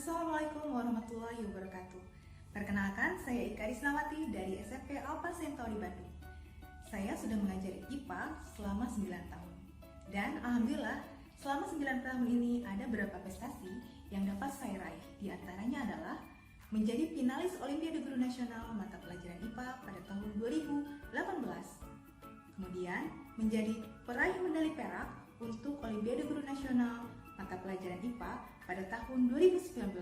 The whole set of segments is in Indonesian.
Assalamualaikum warahmatullahi wabarakatuh. Perkenalkan, saya Ika Risnawati dari SMP Alfa Centauri Bandung. Saya sudah mengajari IPA selama 9 tahun. Dan alhamdulillah, selama 9 tahun ini ada beberapa prestasi yang dapat saya raih. Di antaranya adalah menjadi finalis Olimpiade Guru Nasional mata pelajaran IPA pada tahun 2018. Kemudian menjadi peraih medali perak untuk Olimpiade Guru Nasional mata pelajaran IPA pada tahun 2019.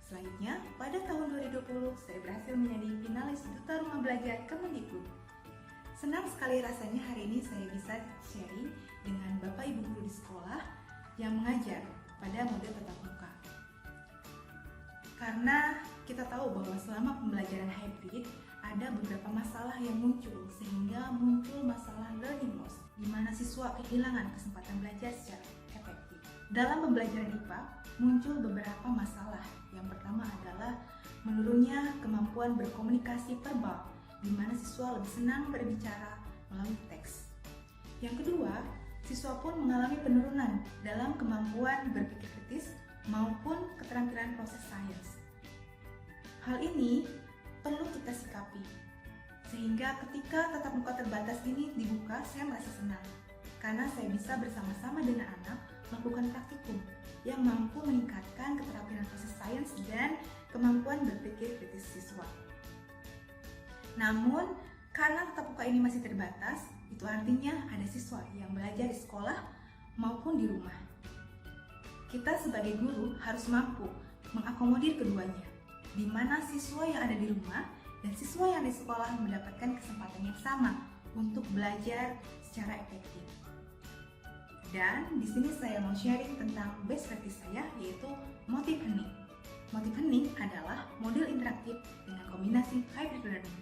Selanjutnya, pada tahun 2020 saya berhasil menjadi finalis Duta Rumah Belajar Kemendikbud. Senang sekali rasanya hari ini saya bisa sharing dengan Bapak Ibu guru di sekolah yang mengajar pada model tatap muka. Karena kita tahu bahwa selama pembelajaran hybrid ada beberapa masalah yang muncul sehingga muncul masalah learning loss di mana siswa kehilangan kesempatan belajar secara efektif. Dalam pembelajaran IPA muncul beberapa masalah. Yang pertama adalah menurunnya kemampuan berkomunikasi verbal di mana siswa lebih senang berbicara melalui teks. Yang kedua, siswa pun mengalami penurunan dalam kemampuan berpikir kritis maupun keterampilan proses sains. Hal ini perlu kita sikapi, sehingga ketika tatap muka terbatas ini dibuka, saya merasa senang karena saya bisa bersama-sama dengan anak melakukan praktikum yang mampu meningkatkan keterampilan proses sains dan kemampuan berpikir kritis siswa. Namun, karena tatap muka ini masih terbatas, itu artinya ada siswa yang belajar di sekolah maupun di rumah. Kita sebagai guru harus mampu mengakomodir keduanya, di mana siswa yang ada di rumah dan siswa yang di sekolah mendapatkan kesempatan yang sama untuk belajar secara efektif. Dan di sini saya mau sharing tentang best practice saya, yaitu Motif Hening. Motif Hening adalah modul interaktif dengan kombinasi hybrid learning.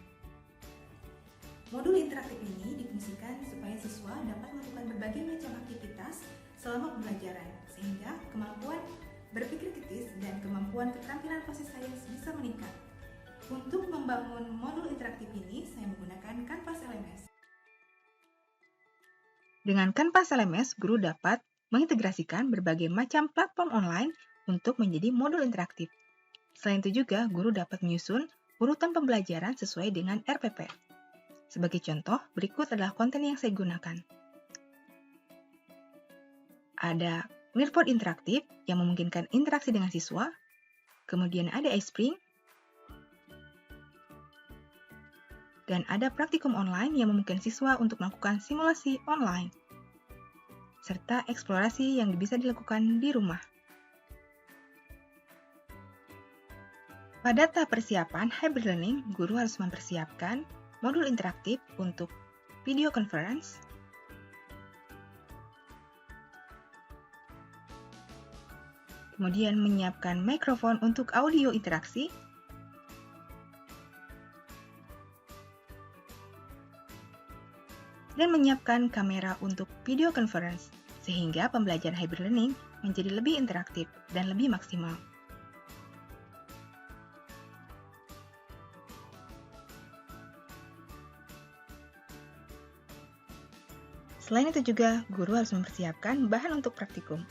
Modul interaktif ini difungsikan supaya siswa dapat melakukan berbagai macam aktivitas selama pembelajaran, sehingga kemampuan berpikir kritis dan kemampuan keterampilan proses sains bisa meningkat. Untuk membangun modul interaktif ini, saya menggunakan Canvas LMS. Dengan Canvas LMS, guru dapat mengintegrasikan berbagai macam platform online untuk menjadi modul interaktif. Selain itu juga, guru dapat menyusun urutan pembelajaran sesuai dengan RPP. Sebagai contoh, berikut adalah konten yang saya gunakan. Ada Clearboard interaktif yang memungkinkan interaksi dengan siswa, kemudian ada iSpring, dan ada praktikum online yang memungkinkan siswa untuk melakukan simulasi online, serta eksplorasi yang bisa dilakukan di rumah. Pada tahap persiapan hybrid learning, guru harus mempersiapkan modul interaktif untuk video conference, kemudian menyiapkan mikrofon untuk audio interaksi, dan menyiapkan kamera untuk video conference, sehingga pembelajaran hybrid learning menjadi lebih interaktif dan lebih maksimal. Selain itu juga, guru harus mempersiapkan bahan untuk praktikum.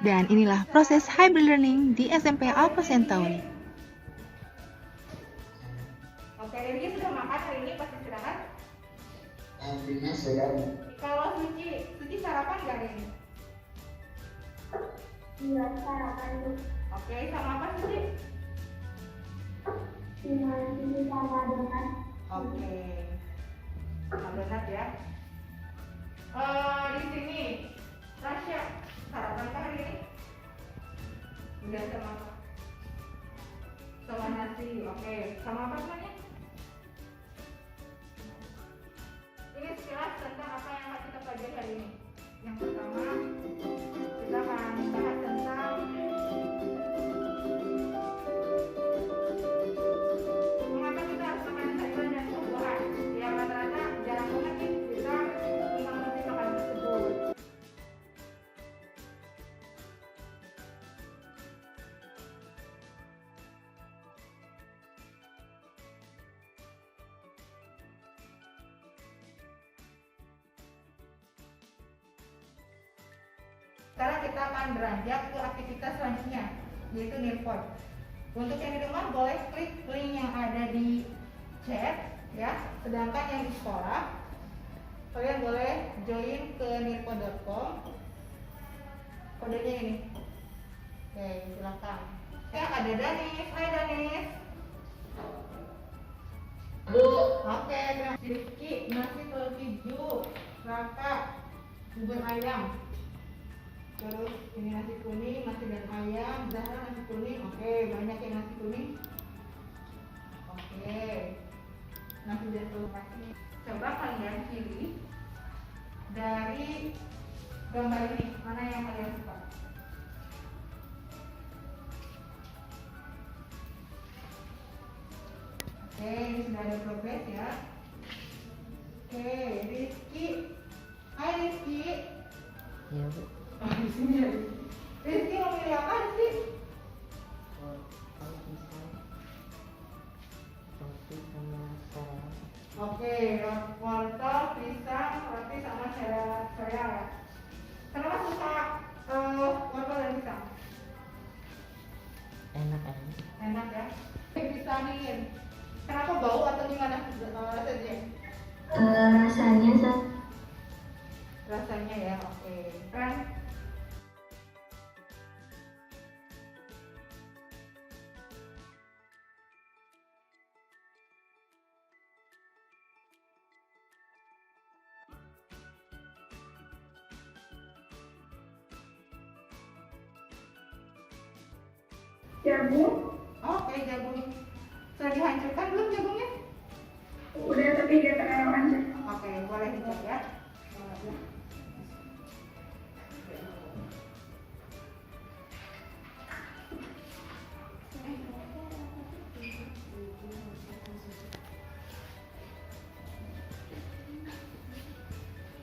Dan inilah proses hybrid learning di SMP Alfa Centauri. Oke, Rizky sudah makan hari ini pas istirahat? Alhamdulillah sudah. Kalau Suci sarapan nggak hari ini? Iya, sarapan tuh. Oke, sama apa Suci? Cuma ini sama donat. Oke, sama donat ya. Di sini, Rasya sarapan apa hari ini? Udah sama apa? Sama nasi, oke. Sama apa semuanya? Ini sekilas tentang apa yang akan kita pelajari hari ini. Yang pertama, kita akan bahas tentang mengapa kita harus makan sayuran dan buah-buahan. Yang rata-rata jarang banget nih kita mengerti makanan tersebut. Sekarang kita akan beranjak ke aktivitas selanjutnya, yaitu Nearpod. Untuk yang di rumah boleh klik link yang ada di chat ya. Sedangkan yang di sekolah kalian boleh join ke nearpod.com. Kodenya ini. Oke, silakan. Ya, ada Danis. Hai Danis. Bu, Oke, terima kasih. Rizky, nasi telur hijau, Raka, bubur ayam. Terus ini nasi kuning, nasi dan ayam, Zahra nasi kuning. Oke, banyak yang nasi kuning. Oke, nasi dan telur kasih. Coba kalian pilih dari gambar ini mana yang kalian suka. Oke, ini sudah ada progres ya. Oke, Rizky. Hai Rizky. ya Bu. Oh, di sini ya. Rizky mau pilih apa sih? Kalau bisa roti sama saus. Oke, wortel, pisang, roti sama sereal ya. Kenapa suka wortel dan pisang? Enak aja. Enak ya. Bisa nih. Kenapa bau atau gimana rasanya? Rasanya Rasanya ya, oke. Keren. jagung Oke, jagung. Sudah dihancurkan belum jagungnya? udah tapi dia terlalu hancur. Oke, boleh dicek ya.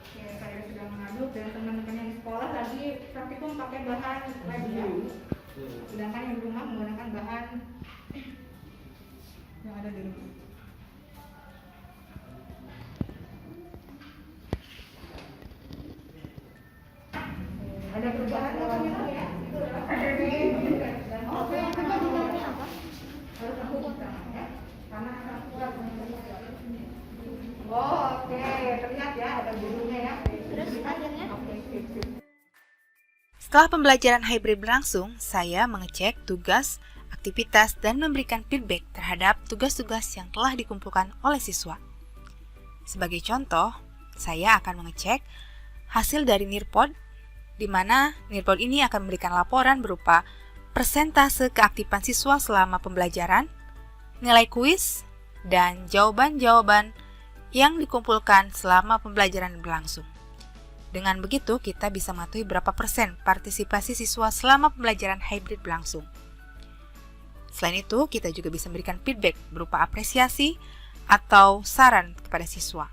Oke, saya sudah mengaduk dan teman-teman yang di sekolah lagi praktikum pakai bahan lab ya. Sedangkan yang di rumah menggunakan bahan yang ada di rumah. Ada perubahan apa gitu ya? Ada di Oke, coba bilangnya apa? Harus aku buka ya. Karena akan kuat. Oh, oke, terlihat ya ada birunya ya. Terus akhirnya? Oke, sip. Setelah pembelajaran hybrid berlangsung, saya mengecek tugas, aktivitas, dan memberikan feedback terhadap tugas-tugas yang telah dikumpulkan oleh siswa. Sebagai contoh, saya akan mengecek hasil dari Nearpod, di mana Nearpod ini akan memberikan laporan berupa persentase keaktifan siswa selama pembelajaran, nilai kuis, dan jawaban-jawaban yang dikumpulkan selama pembelajaran berlangsung. Dengan begitu, kita bisa mengetahui berapa persen partisipasi siswa selama pembelajaran hybrid berlangsung. Selain itu, kita juga bisa memberikan feedback berupa apresiasi atau saran kepada siswa.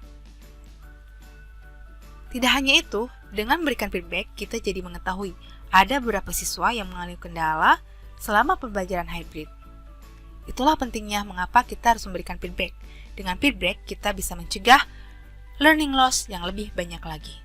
Tidak hanya itu, dengan memberikan feedback, kita jadi mengetahui ada beberapa siswa yang mengalami kendala selama pembelajaran hybrid. Itulah pentingnya mengapa kita harus memberikan feedback. Dengan feedback, kita bisa mencegah learning loss yang lebih banyak lagi.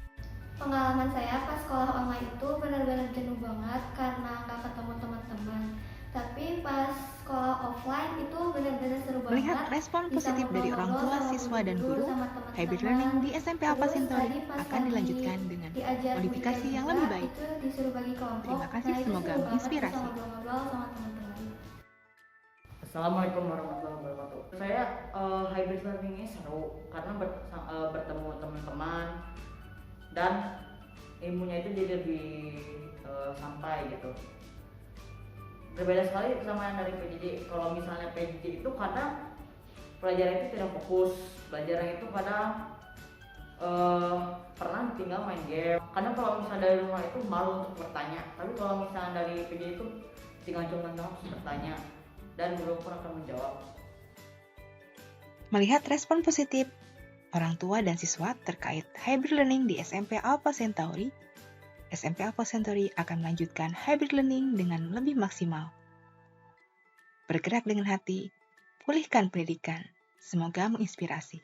Pengalaman saya pas sekolah online itu benar-benar jenuh banget karena nggak ketemu teman-teman. Tapi pas sekolah offline itu benar-benar seru banget. Melihat respon positif dari orang tua, siswa, dan guru, hybrid learning di SMP Alpha Centauri akan dilanjutkan dengan modifikasi yang lebih baik. Itu disuruh bagi kelompok. Terima kasih, Nah, itu semoga seru banget menginspirasi. bisa ngobrol-ngobrol sama teman-teman. Assalamualaikum warahmatullahi wabarakatuh. Saya hybrid learning ini seru karena bertemu teman-teman dan ilmunya itu jadi lebih sampai gitu. Berbeda sekali sama yang dari PJJ. Kalau misalnya PJJ itu karena pelajaran itu tidak fokus, pelajaran itu kadang pernah tinggal main game. Kadang kalau misalnya dari rumah itu malu untuk bertanya. Tapi kalau misalnya dari PJJ itu tinggal cuma langsung bertanya dan guru pun akan menjawab. Melihat respon positif orang tua dan siswa terkait hybrid learning di SMP Alpha Centauri, SMP Alpha Centauri akan melanjutkan hybrid learning dengan lebih maksimal. Bergerak dengan hati, pulihkan pendidikan. Semoga menginspirasi.